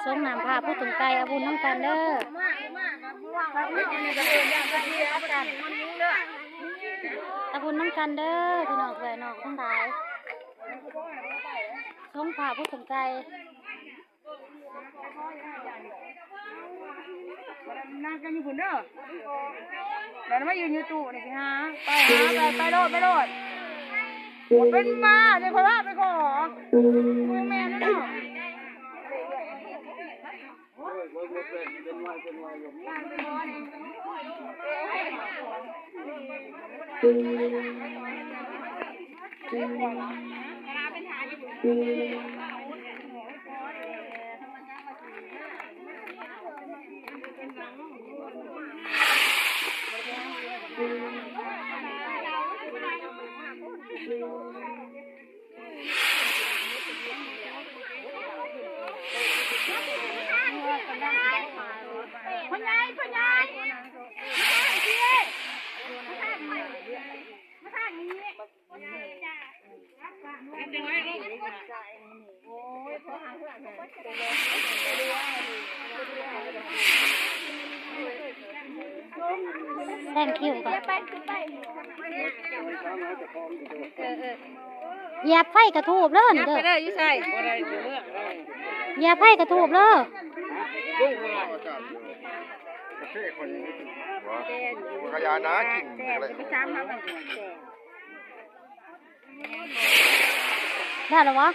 ส่งน้ำพาผู้ถึงไกลอาบุญน้ำกันเด้ออาบุญน้ำกันเด้อพี่น้องเพื่อนน้องทั้งหลายส่งพาผู้ถึงไกลนั่งกันอยู่คนเด้อเดี๋ยวมายืนอยู่ตู้นี่สิฮะไปโลดเป็นมาเดี๋ยวคนว่าไปขอคุยแม่นั่นเนาะพ่อใหญ่มาทางแท่งคิวก่อนอย่าไฟกระทูบเด้อเด้ออย่าไฟกระทูบเด้อขยานากินอะไรได้หรอวะ